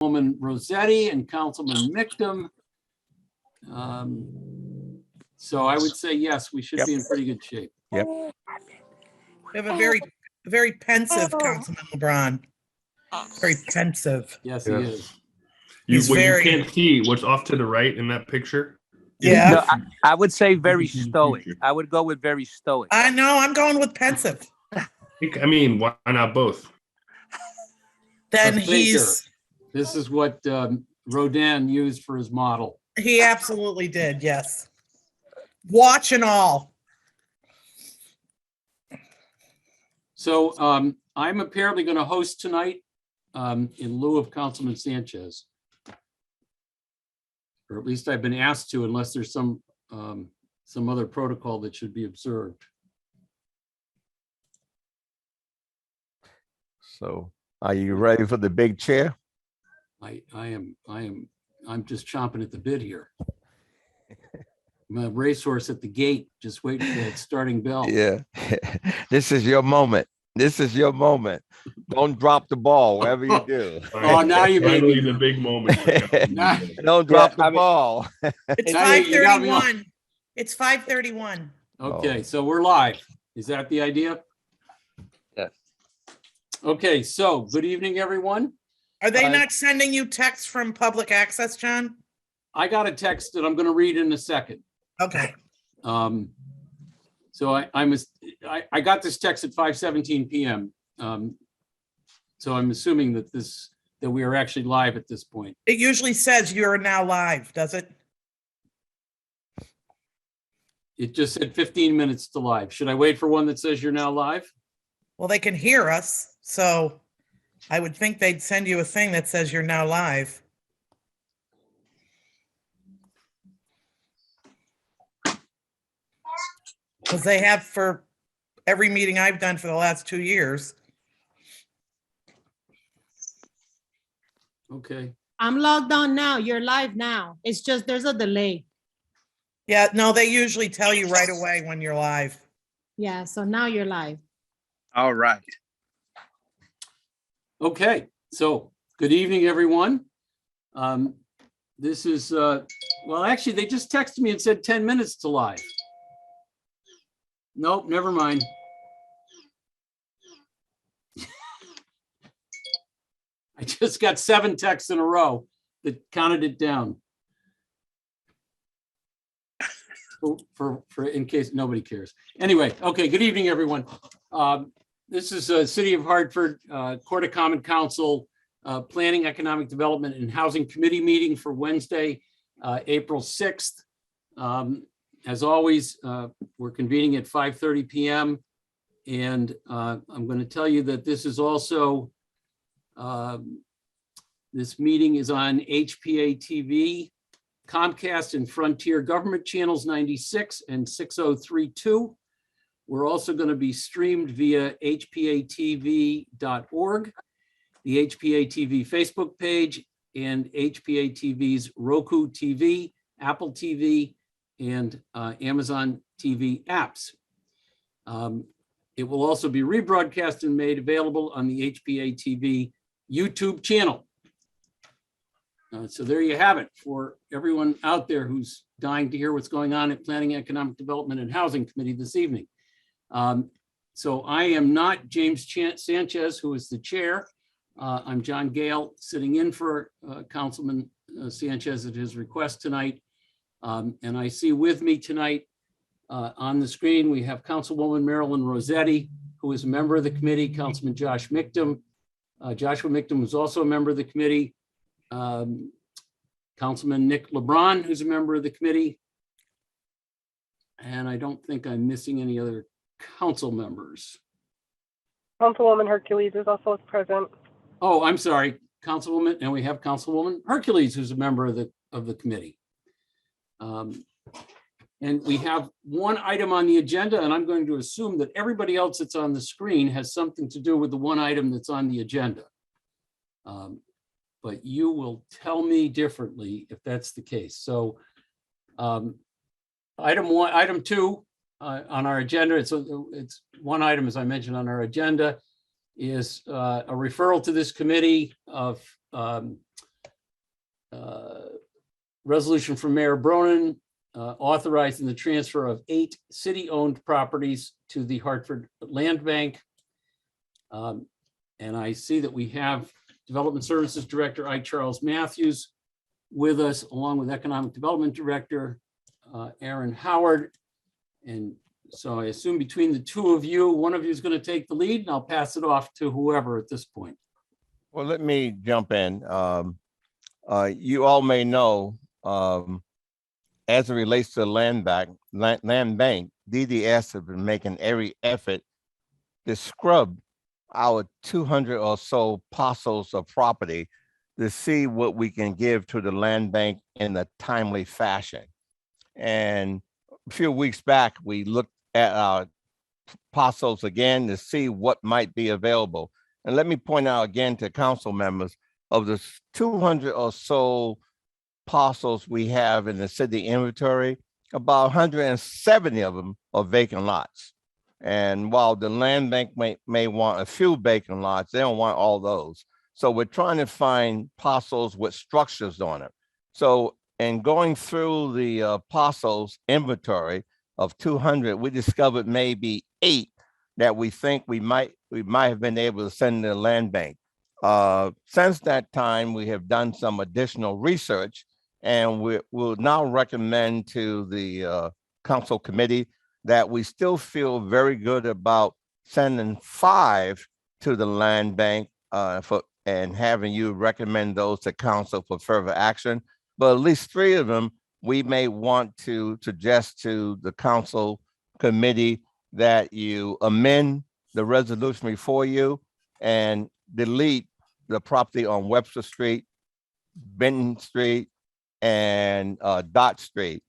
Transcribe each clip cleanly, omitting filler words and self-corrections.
Councilwoman Rossetti and Councilman Mictum. So I would say, yes, we should be in pretty good shape. Yep. We have a very pensive Councilman LeBron. Very pensive. Yes, Yeah. he is. He's You very- can't see what's off to the right in that picture. Yeah. No, I would say very stoic. I would go with very stoic. I know, I'm going with pensive. I mean, why not both? Then A thinker. This is what Rodin used for his model. He absolutely did, yes. Watch and all. So I'm apparently going to host tonight in lieu of Councilman Sanchez. Or at least I've been asked to, unless there's some other protocol that should be observed. So are you ready for the big chair? I'm just chomping at the bit here. I'm a racehorse at the gate, just waiting for that starting bell. Yeah. This is your moment. This is your moment. Don't drop the ball, whatever you do. Oh, now you made Finally, me. the big moment. Don't drop the I mean- ball. It's Now you got me on. 5:31. It's 5:31. Okay, so we're live. Is that the idea? Yes. Okay, so good evening, everyone. Are they not sending you texts from public access, John? I got a text that I'm going to read in a second. Okay. So I got this text at 5:17 p.m. So I'm assuming that we are actually live at this point. It usually says you're now live, does it? It just said 15 minutes to live. Should I wait for one that says you're now live? Well, they can hear us, so I would think they'd send you a thing that says you're now live. Because they have for every meeting I've done for the last 2 years. Okay. I'm logged on now. You're live now. It's just there's a delay. Yeah, no, they usually tell you right away when you're live. Yeah, so now you're live. All right. Okay, so good evening, everyone. This is, well, actually, they just texted me and said 10 minutes to live. Nope, never mind. I just got 7 texts in a row that counted it down. For in case nobody cares. Anyway, okay, good evening, everyone. This is City of Hartford Court of Common Council Planning, Economic Development and Housing Committee meeting for Wednesday, April 6th. As always, we're convening at 5:30 p.m. And I'm going to tell you that this is also, this meeting is on HPA-TV, Comcast and Frontier Government Channels 96 and 6032. We're also going to be streamed via hpa-tv.org, the HPA-TV Facebook page, and HPA-TV's Roku TV, Apple TV, and Amazon TV apps. It will also be rebroadcast and made available on the HPA-TV YouTube channel. So there you have it for everyone out there who's dying to hear what's going on at Planning, Economic Development and Housing Committee this evening. So I am not James Sanchez, who is the chair. I'm John Gale, sitting in for Councilman Sanchez at his request tonight. And I see with me tonight on the screen, we have Councilwoman Marilyn Rossetti, who is a member of the committee, Councilman Josh Mictum. Joshua Mictum was also a member of the committee. Councilman Nick LeBron, who's a member of the committee. And I don't think I'm missing any other council members. Councilwoman Hercules is also present. Oh, I'm sorry, Councilwoman, and we have Councilwoman Hercules, who's a member of the committee. And we have one item on the agenda, and I'm going to assume that everybody else that's on the screen has something to do with the one item that's on the agenda. But you will tell me differently if that's the case. So item 2 on our agenda, it's one item, as I mentioned, on our agenda, is a referral to this committee of resolution from Mayor Bronin authorizing the transfer of 8 city-owned properties to the Hartford Land Bank. And I see that we have Development Services Director I. Charles Matthews with us, along with Economic Development Director Aaron Howard. And so I assume between the two of you, one of you is going to take the lead, and I'll pass it off to whoever at this point. Well, let me jump in. You all may know, as it relates to the land bank, DDS have been making every effort to scrub our 200 or so parcels of property to see what we can give to the land bank in a timely fashion. And a few weeks back, we looked at our parcels again to see what might be available. And let me point out again to council members, of the 200 or so parcels we have in the city inventory, about 170 of them are vacant lots. And while the land bank may want a few vacant lots, they don't want all those. So we're trying to find parcels with structures on it. So in going through the parcels inventory of 200, we discovered maybe 8 that we think we might have been able to send to the land bank. Since that time, we have done some additional research, and we'll now recommend to the council committee that we still feel very good about sending 5 to the land bank and having you recommend those to council for further action. But at least 3 of them, we may want to suggest to the council committee that you amend the resolution before you and delete the property on Webster Street, Benton Street, and Dot Street.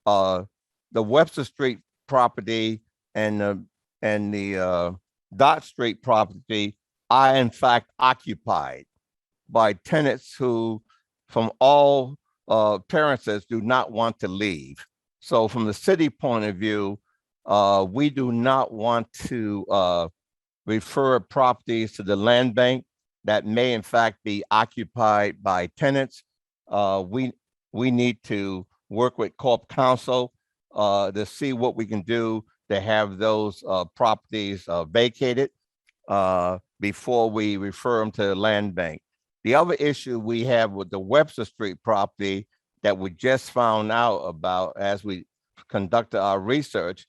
The Webster Street property and the Dot Street property are in fact occupied by tenants who, from all appearances, do not want to leave. So from the city point of view, we do not want to refer properties to the land bank that may in fact be occupied by tenants. We need to work with Corp Council to see what we can do to have those properties vacated before we refer them to the land bank. The other issue we have with the Webster Street property that we just found out about as we conducted our research,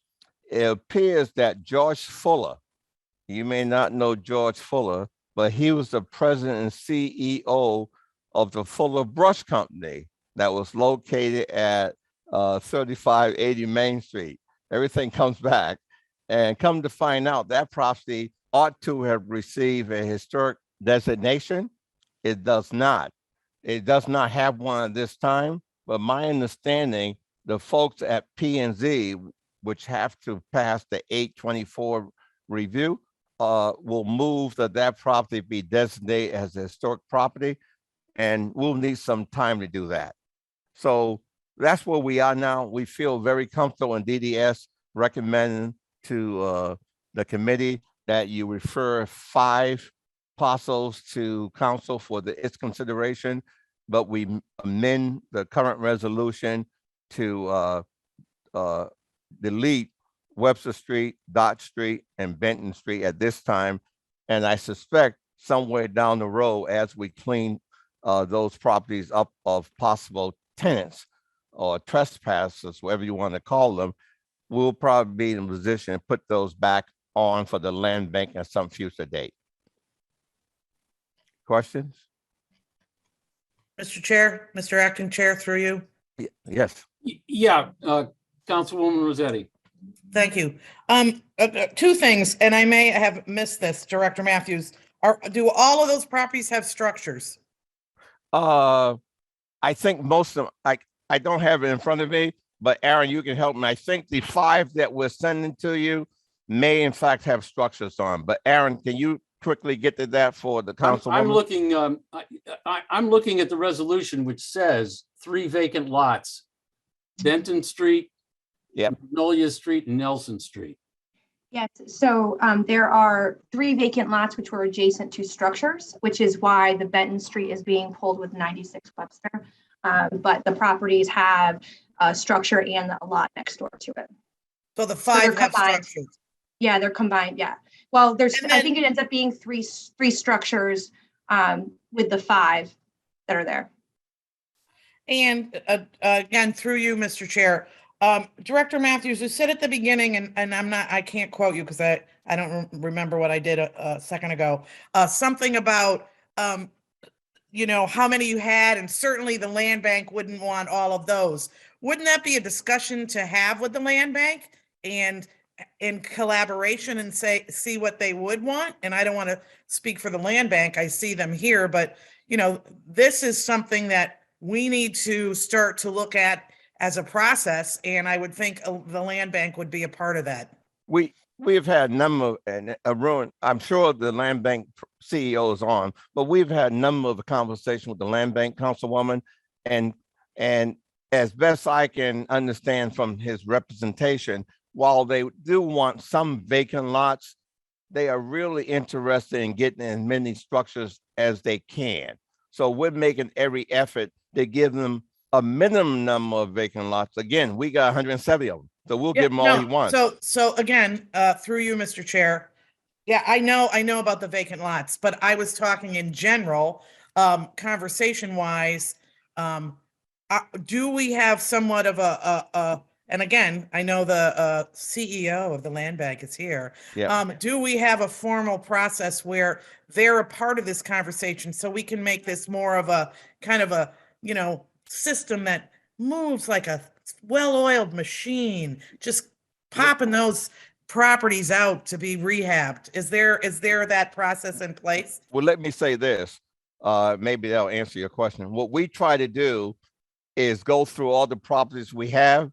it appears that George Fuller, you may not know George Fuller, but he was the president and CEO of the Fuller Brush Company that was located at 3580 Main Street. Everything comes back, and come to find out that property ought to have received a historic designation. It does not. It does not have one at this time, but my understanding, the folks at P&Z, which have to pass the 824 review, will move that property be designated as a historic property, and we'll need some time to do that. So that's where we are now. We feel very comfortable in DDS recommending to the committee that you refer 5 parcels to council for its consideration, but we amend the current resolution to delete Webster Street, Dot Street, and Benton Street at this time. And I suspect somewhere down the road, as we clean those properties up of possible tenants or trespassers, whatever you want to call them, we'll probably be in a position to put those back on for the land bank at some future date. Questions? Mr. Chair, Mr. Acting Chair, through you. Yes. Yeah, Councilwoman Rossetti. Thank you. 2 things, and I may have missed this, Director Matthews. Do all of those properties have structures? I think most of them, I don't have it in front of me, but Aaron, you can help me. I think the 5 that we're sending to you may in fact have structures on, but Aaron, can you quickly get to that for the council? I'm looking. I'm looking at the resolution, which says 3 vacant lots: Benton Street, Yep. Magnolia Street, and Nelson Street. Yes, so there are 3 vacant lots which were adjacent to structures, which is why the Benton Street is being pulled with 96 Webster. But the properties have a structure and a lot next door to it. So the they're 5 have combined. structures. Yeah, they're combined, yeah. Well, there's, And I then- think it ends up being three structures with the 5 that are there. And again, through you, Mr. Chair, Director Matthews, you said at the beginning, and I can't quote you because I don't remember what I did a second ago. Something about, how many you had, and certainly the land bank wouldn't want all of those. Wouldn't that be a discussion to have with the land bank and in collaboration and see what they would want? And I don't want to speak for the land bank. I see them here, but this is something that we need to start to look at as a process, and I would think the land bank would be a part of that. We have had a number, and I'm sure the land bank CEO is on, but we've had a number of conversations with the land bank councilwoman, and as best I can understand from his representation, while they do want some vacant lots, they are really interested in getting as many structures as they can. So we're making every effort to give them a minimum number of vacant lots. Again, we got 170 of them, so we'll give him all he wants. So again, through you, Mr. Chair. Yeah, I know about the vacant lots, but I was talking in general, conversation wise. Do we have somewhat of and again, I know the CEO of the land bank is here. Yeah. Do we have a formal process where they're a part of this conversation so we can make this more of a kind of a, system that moves like a well-oiled machine, just popping those properties out to be rehabbed? Is there that process in place? Well, let me say this. Maybe that'll answer your question. What we try to do is go through all the properties we have,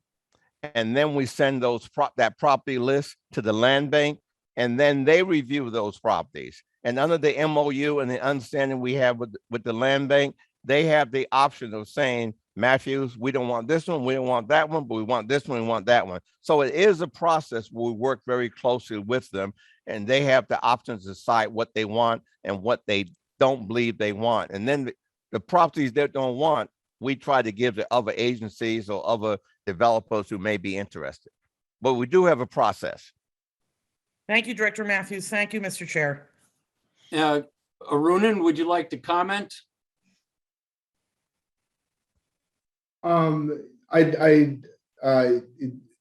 and then we send that property list to the land bank, and then they review those properties. And under the MOU and the understanding we have with the land bank, they have the option of saying, Matthews, we don't want this one, we don't want that one, but we want this one, we want that one. So it is a process where we work very closely with them, and they have the options to decide what they want and what they don't believe they want. And then the properties they don't want, we try to give to other agencies or other developers who may be interested. But we do have a process. Thank you, Director Matthews. Thank you, Mr. Chair. Arunan, would you like to comment?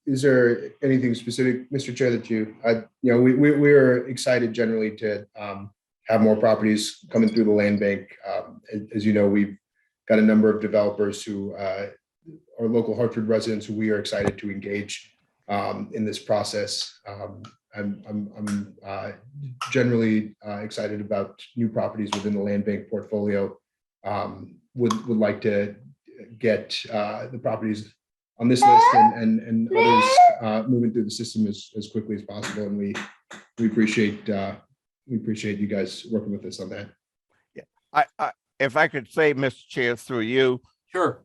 Is there anything specific, Mr. Chair, that we are excited generally to have more properties coming through the land bank. As you know, we've got a number of developers who are local Hartford residents who we are excited to engage in this process. I'm generally excited about new properties within the land bank portfolio. Would like to get the properties on this list and others moving through the system as quickly as possible. And we appreciate you guys working with us on that. Yeah, if I could say, Mr. Chair, through you. Sure.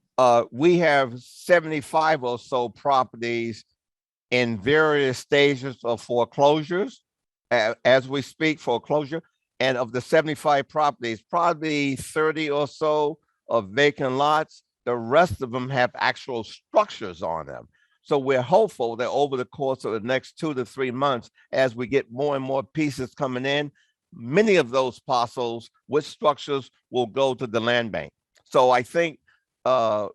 We have 75 or so properties in various stages of foreclosures as we speak, foreclosure. And of the 75 properties, probably 30 or so of vacant lots. The rest of them have actual structures on them. So we're hopeful that over the course of the next 2 to 3 months, as we get more and more pieces coming in, many of those parcels with structures will go to the land bank. So I think as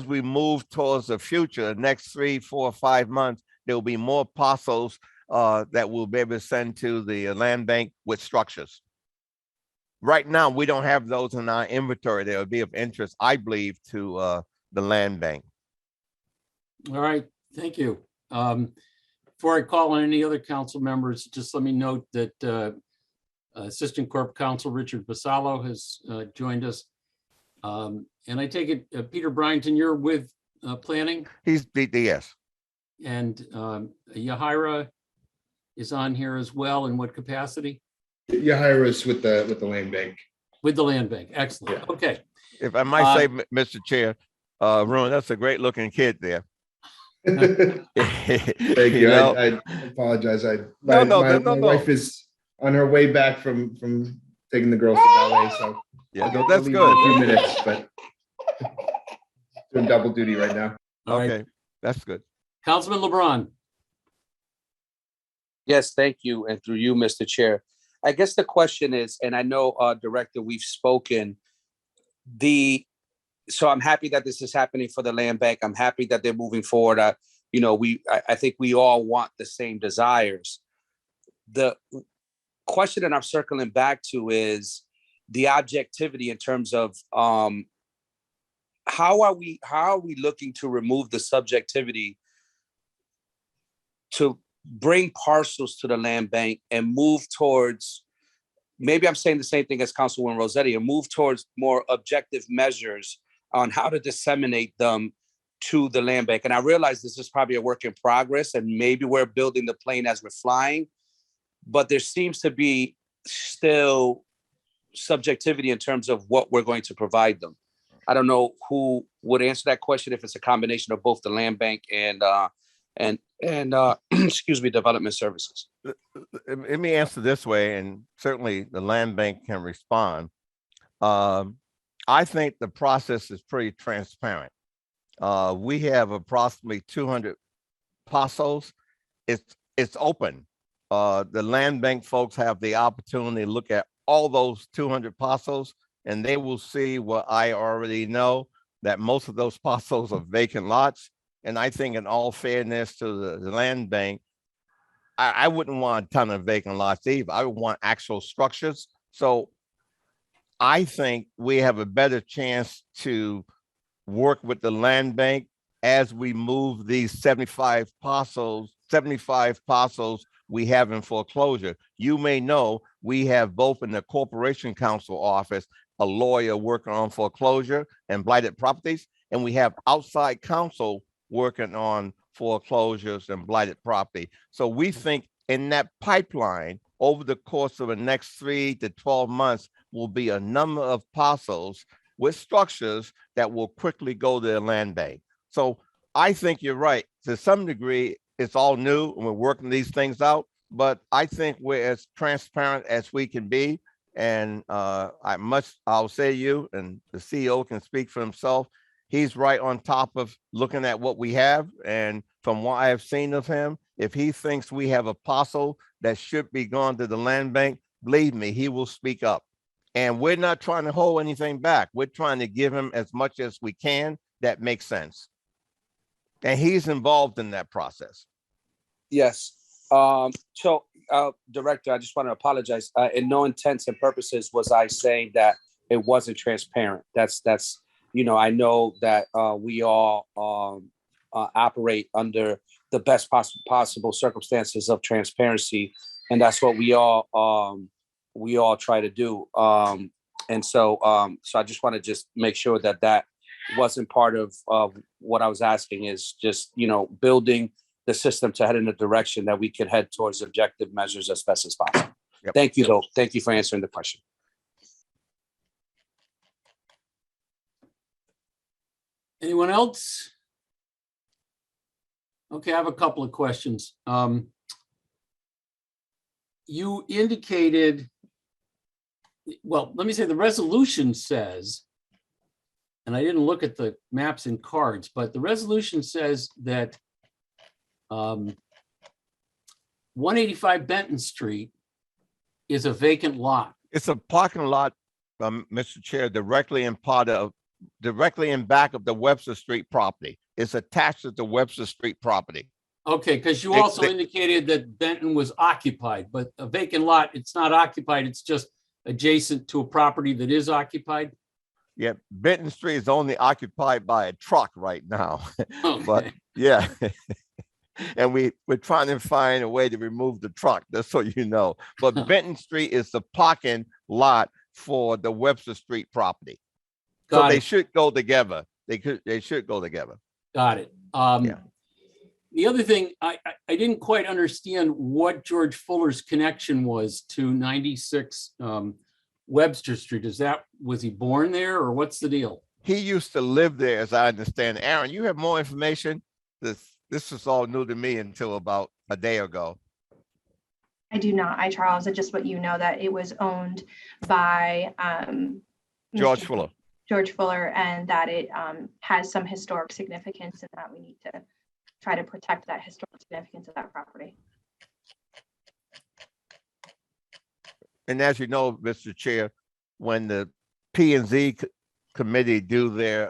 we move towards the future, the next 3, 4, 5 months, there will be more parcels that we'll be able to send to the land bank with structures. Right now, we don't have those in our inventory that would be of interest, I believe, to the land bank. All right, thank you. Before I call on any other council members, just let me note that Assistant Corp Counsel Richard Basallo has joined us. And I take it, Peter Bryanton, you're with planning? He's BDS. And Yahira is on here as well. In what capacity? Yahira is with the land bank. With the land bank. Excellent. Yeah. Okay. If I might say, Mr. Chair, Ruin, that's a great looking kid there. Thank you. You know? I apologize. No, My no. wife is on her way back from taking the girls to ballet, so Yeah, I'll no, get to that's leave good. in a few minutes, but doing double duty right now. All right. Okay, that's good. Councilman LeBron. Yes, thank you. And through you, Mr. Chair. I guess the question is, and I know, Director, we've spoken, so I'm happy that this is happening for the land bank. I'm happy that they're moving forward. I think we all want the same desires. The question that I'm circling back to is the objectivity in terms of how are we looking to remove the subjectivity to bring parcels to the land bank and move towards, maybe I'm saying the same thing as Councilwoman Rossetti, and move towards more objective measures on how to disseminate them to the land bank. And I realize this is probably a work in progress, and maybe we're building the plane as we're flying, but there seems to be still subjectivity in terms of what we're going to provide them. I don't know who would answer that question, if it's a combination of both the land bank and excuse me, development services. Let me answer this way, and certainly the land bank can respond. I think the process is pretty transparent. We have approximately 200 parcels. It's open. The land bank folks have the opportunity to look at all those 200 parcels, and they will see what I already know, that most of those parcels are vacant lots. And I think, in all fairness to the land bank, I wouldn't want a ton of vacant lots either. I would want actual structures. So I think we have a better chance to work with the land bank as we move these 75 parcels we have in foreclosure. You may know we have both in the Corporation Counsel office a lawyer working on foreclosure and blighted properties, and we have outside counsel working on foreclosures and blighted property. So we think in that pipeline, over the course of the next 3 to 12 months, will be a number of parcels with structures that will quickly go to the land bank. So I think you're right. To some degree, it's all new and we're working these things out, but I think we're as transparent as we can be. And I'll say you, and the CEO can speak for himself, he's right on top of looking at what we have. And from what I have seen of him, if he thinks we have a parcel that should be gone to the land bank, believe me, he will speak up. And we're not trying to hold anything back. We're trying to give him as much as we can that makes sense. And he's involved in that process. Yes. Director, I just want to apologize. In no intents and purposes was I saying that it wasn't transparent. That's I know that we all operate under the best possible circumstances of transparency, and that's what we all try to do. So I just want to just make sure that wasn't part of what I was asking, is just building the system to head in a direction that we can head towards objective measures as best as possible. Yep. Thank you, though. Thank you for answering the question. Anyone else? Okay, I have a couple of questions. You indicated, well, let me say the resolution says, and I didn't look at the maps and cards, but the resolution says that 185 Benton Street is a vacant lot. It's a parking lot, Mr. Chair, directly in back of the Webster Street property. It's attached to the Webster Street property. Okay, because you also indicated that Benton was occupied, but a vacant lot, it's not occupied, it's just adjacent to a property that is occupied. Yeah, Benton Street is only occupied by a truck right now. Okay. But yeah. And we're trying to find a way to remove the truck, just so you know. But Benton Street is the parking lot for the Webster Street property. So they should go together. They should go together. Got it. The other thing, I didn't quite understand what George Fuller's connection was to 96 Webster Street. Was he born there, or what's the deal? He used to live there, as I understand. Aaron, you have more information? This is all new to me until about a day ago. I do not, Charles, I just let you know that it was owned by George Mr. Fuller. George Fuller, and that it has some historic significance, and that we need to try to protect that historic significance of that property. And as you know, Mr. Chair, when the P&Z committee do their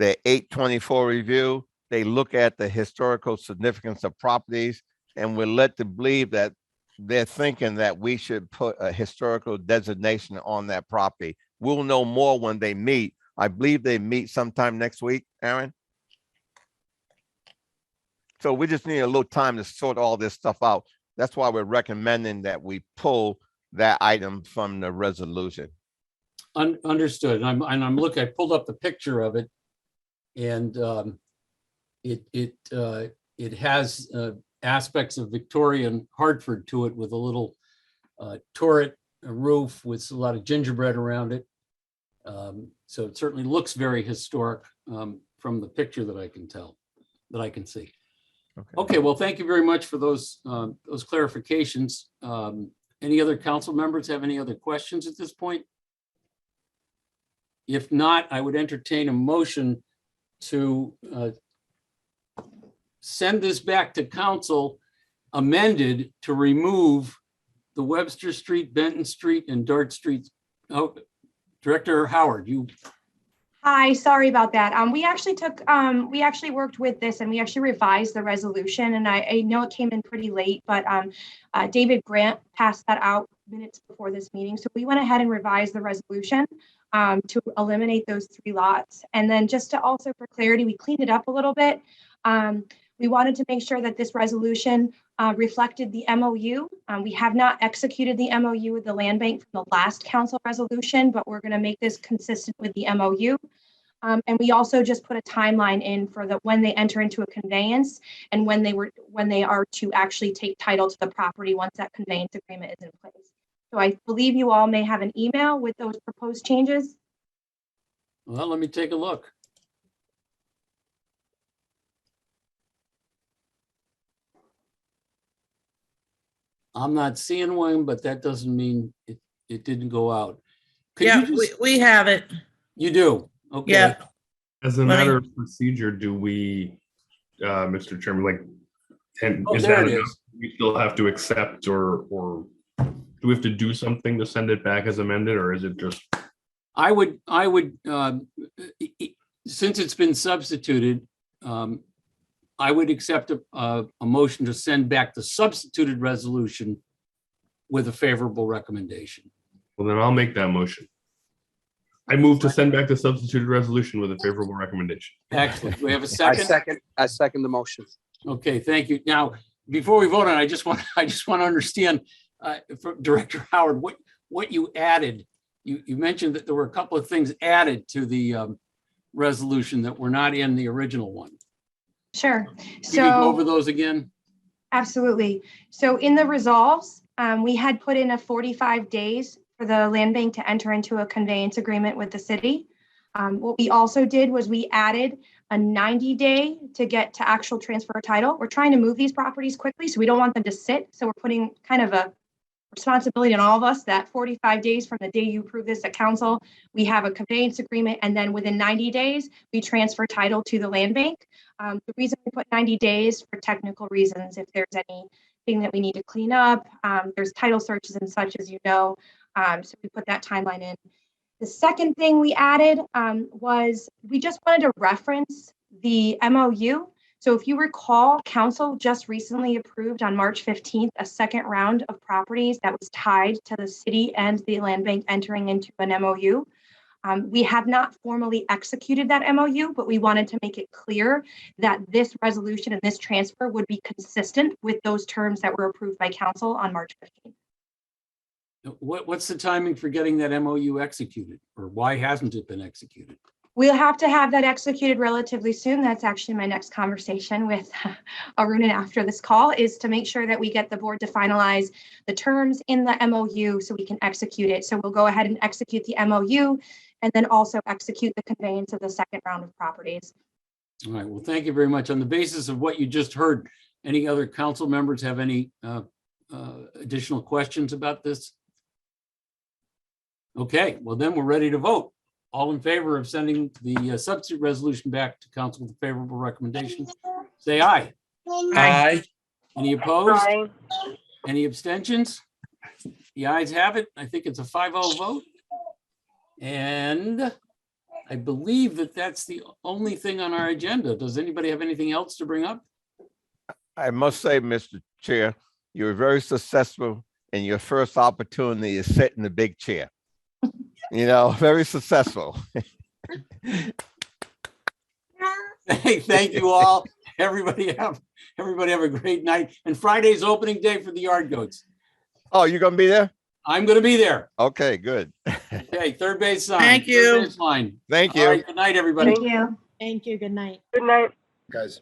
824 review, they look at the historical significance of properties, and we're led to believe that they're thinking that we should put a historical designation on that property. We'll know more when they meet. I believe they meet sometime next week, Aaron. So we just need a little time to sort all this stuff out. That's why we're recommending that we pull that item from the resolution. Understood. And I'm looking, I pulled up the picture of it, and it has aspects of Victorian Hartford to it, with a little turret, a roof with a lot of gingerbread around it. So it certainly looks very historic from the picture that I can tell, that I can see. Okay, well, thank you very much for those clarifications. Any other council members have any other questions at this point? If not, I would entertain a motion to send this back to council amended to remove the Webster Street, Benton Street, and Dart Street. Oh, Director Howard, you. Hi, sorry about that. We actually worked with this, and we actually revised the resolution, and I know it came in pretty late, but David Grant passed that out minutes before this meeting. So we went ahead and revised the resolution to eliminate those 3 lots. And then just to also, for clarity, we cleaned it up a little bit. We wanted to make sure that this resolution reflected the MOU. We have not executed the MOU with the land bank from the last council resolution, but we're going to make this consistent with the MOU. And we also just put a timeline in for when they enter into a conveyance and when they are to actually take title to the property once that conveyance agreement is in place. So I believe you all may have an email with those proposed changes. Well, let me take a look. I'm not seeing one, but that doesn't mean it didn't go out. Could Yeah, you just- we have it. You do? Okay. Yeah. As a Let me- matter of procedure, do we, Mr. Chairman, like, and Oh, is there that it enough? is. We still have to accept, or do we have to do something to send it back as amended, or is it just? I would, since it's been substituted, I would accept a motion to send back the substituted resolution with a favorable recommendation. Well, then I'll make that motion. I move to send back the substituted resolution with a favorable recommendation. Excellent. Do we have a I second? second the motion. Okay, thank you. Now, before we vote on it, I just want to understand, from Director Howard, what you added. You mentioned that there were a couple of things added to the resolution that were not in the original one. Sure. Can you go over So those again? absolutely. So in the resolves, we had put in a 45 days for the land bank to enter into a conveyance agreement with the city. What we also did was we added a 90-day to get to actual transfer of title. We're trying to move these properties quickly, so we don't want them to sit. So we're putting kind of a responsibility on all of us that 45 days from the day you approve this at council, we have a conveyance agreement, and then within 90 days, we transfer title to the land bank. The reason we put 90 days for technical reasons, if there's anything that we need to clean up, there's title searches and such, as you know, so we put that timeline in. The second thing we added was we just wanted to reference the MOU. So if you recall, council just recently approved on March 15th, a second round of properties that was tied to the city and the land bank entering into an MOU. We have not formally executed that MOU, but we wanted to make it clear that this resolution and this transfer would be consistent with those terms that were approved by council on March 15th. What's the timing for getting that MOU executed, or why hasn't it been executed? We'll have to have that executed relatively soon. That's actually my next conversation with Arun after this call, is to make sure that we get the board to finalize the terms in the MOU so we can execute it. So we'll go ahead and execute the MOU and then also execute the conveyance of the second round of properties. All right, well, thank you very much. On the basis of what you just heard, any other council members have any additional questions about this? Okay, well then we're ready to vote. All in favor of sending the substitute resolution back to council with a favorable recommendation, say aye. Aye. Any opposed? Aye. Any abstentions? The ayes have it. I think it's a 5-0 vote. And I believe that that's the only thing on our agenda. Does anybody have anything else to bring up? I must say, Mr. Chair, you were very successful in your first opportunity to sit in the big chair. You know, very successful. Hey, thank you all. Everybody have a great night. And Friday's opening day for the Yard Goats. Oh, you're gonna be there? I'm going to be there. Okay, good. Okay, third base sign. Thank third you. base line. Thank All you. right, good night, everybody. Thank you. Thank you. Good night. Good night. Guys.